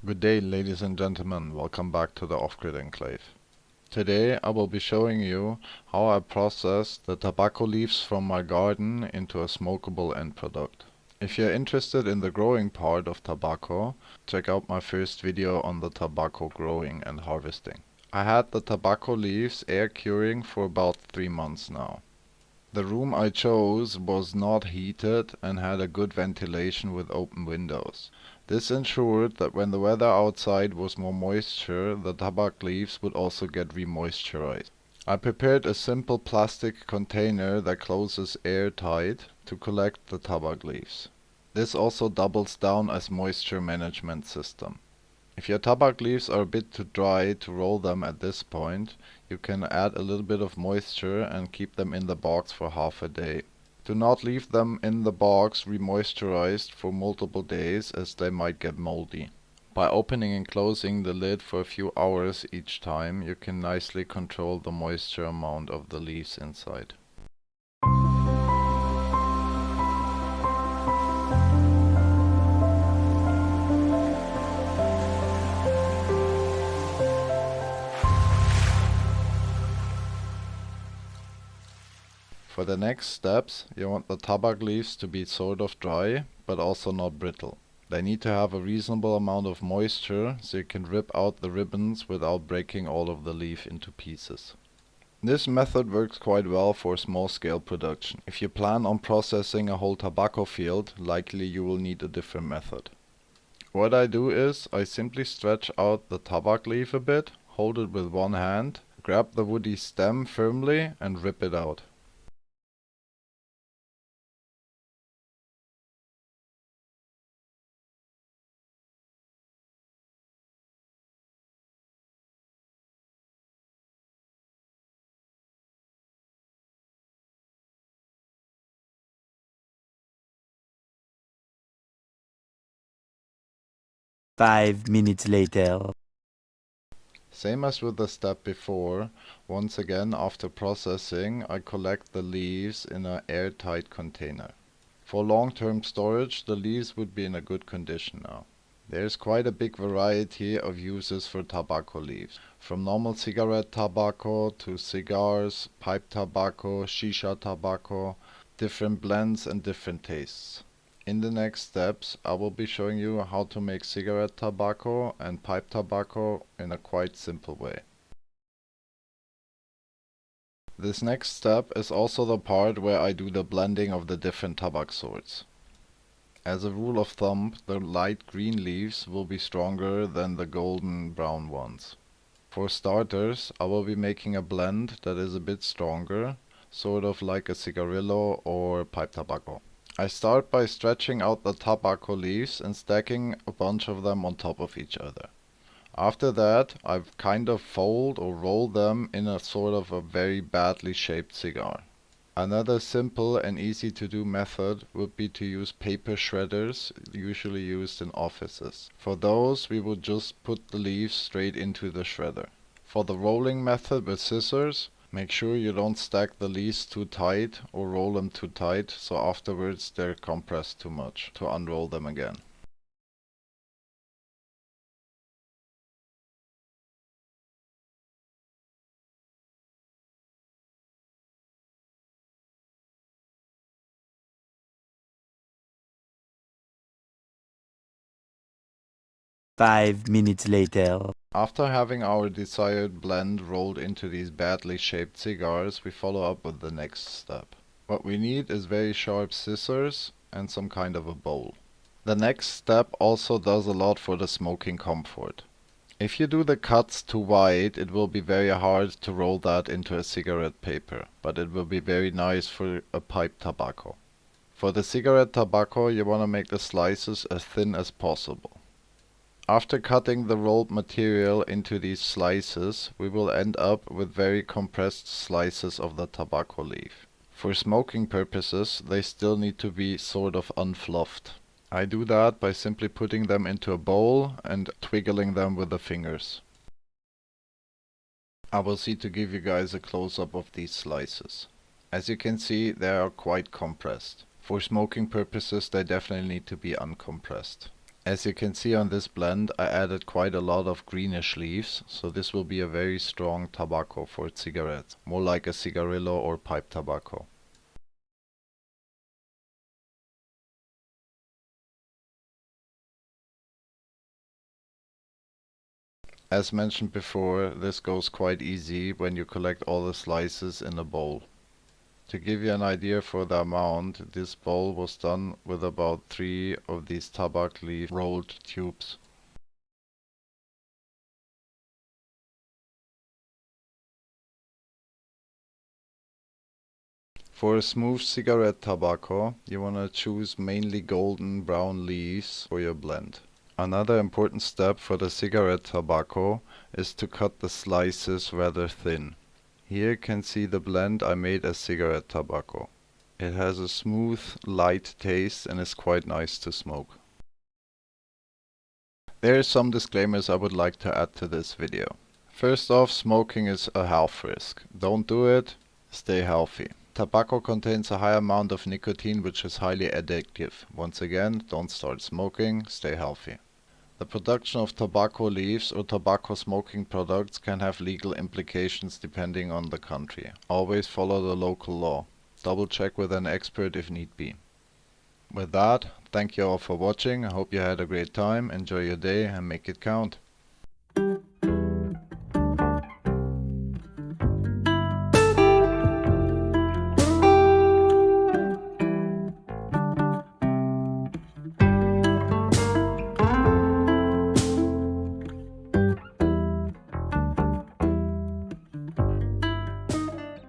Good day, ladies and gentlemen, welcome back to the OffGridEnclave. Today I will be showing you how I process the tobacco leaves from my garden into a smokable end product. If you're interested in the growing part of tobacco, check out my first video on the tobacco growing and harvesting. I had the tobacco leaves air curing for about 3 months now. The room I chose was not heated and had a good ventilation with open windows. This ensured that when the weather outside was more moisture, the tobacco leaves would also get remoisturized. I prepared a simple plastic container that closes airtight to collect the tobacco leaves. This also doubles down as moisture management system. If your tobacco leaves are a bit too dry to roll them at this point, you can add a little bit of moisture and keep them in the box for half a day. Do not leave them in the box remoisturized for multiple days as they might get moldy. By opening and closing the lid for a few hours each time, you can nicely control the moisture amount of the leaves inside. For the next steps, you want the tobacco leaves to be sort of dry, but also not brittle. They need to have a reasonable amount of moisture so you can rip out the ribbons without breaking all of the leaf into pieces. This method works quite well for small-scale production. If you plan on processing a whole tobacco field, likely you will need a different method. What I do is, I simply stretch out the tobacco leaf a bit, hold it with one hand, grab the woody stem firmly and rip it out. Five minutes later. Same as with the step before, once again after processing I collect the leaves in an airtight container. For long-term storage the leaves would be in a good condition now. There's quite a big variety of uses for tobacco leaves, from normal cigarette tobacco to cigars, pipe tobacco, shisha tobacco, different blends and different tastes. In the next steps, I will be showing you how to make cigarette tobacco and pipe tobacco in a quite simple way. This next step is also the part where I do the blending of the different tobacco sorts. As a rule of thumb, the light green leaves will be stronger than the golden brown ones. For starters, I will be making a blend that is a bit stronger, sort of like a cigarillo or pipe tobacco. I start by stretching out the tobacco leaves and stacking a bunch of them on top of each other. After that, I kind of fold or roll them in a sort of a very badly shaped cigar. Another simple and easy to do method would be to use paper shredders, usually used in offices. For those, we would just put the leaves straight into the shredder. For the rolling method with scissors, make sure you don't stack the leaves too tight or roll them too tight, so afterwards they're compressed too much to unroll them again. Five minutes later. After having our desired blend rolled into these badly shaped cigars, we follow up with the next step. What we need is very sharp scissors and some kind of a bowl. The next step also does a lot for the smoking comfort. If you do the cuts too wide, it will be very hard to roll that into a cigarette paper, but it will be very nice for a pipe tobacco. For the cigarette tobacco, you want to make the slices as thin as possible. After cutting the rolled material into these slices, we will end up with very compressed slices of the tobacco leaf. For smoking purposes, they still need to be sort of unfluffed. I do that by simply putting them into a bowl and twiggling them with the fingers. I will see to give you guys a close-up of these slices. As you can see, they are quite compressed. For smoking purposes, they definitely need to be uncompressed. As you can see on this blend, I added quite a lot of greenish leaves, so this will be a very strong tobacco for cigarettes, more like a cigarillo or pipe tobacco. As mentioned before, this goes quite easy when you collect all the slices in a bowl. To give you an idea for the amount, this bowl was done with about 3 of these tobacco leaf rolled tubes. For a smooth cigarette tobacco, you want to choose mainly golden brown leaves for your blend. Another important step for the cigarette tobacco is to cut the slices rather thin. Here you can see the blend I made as cigarette tobacco. It has a smooth, light taste and is quite nice to smoke. There are some disclaimers I would like to add to this video. First off, smoking is a health risk. Don't do it, stay healthy. Tobacco contains a high amount of nicotine, which is highly addictive. Once again, don't start smoking, stay healthy. The production of tobacco leaves or tobacco smoking products can have legal implications depending on the country. Always follow the local law. Double check with an expert if need be. With that, thank you all for watching. I hope you had a great time. Enjoy your day and make it count.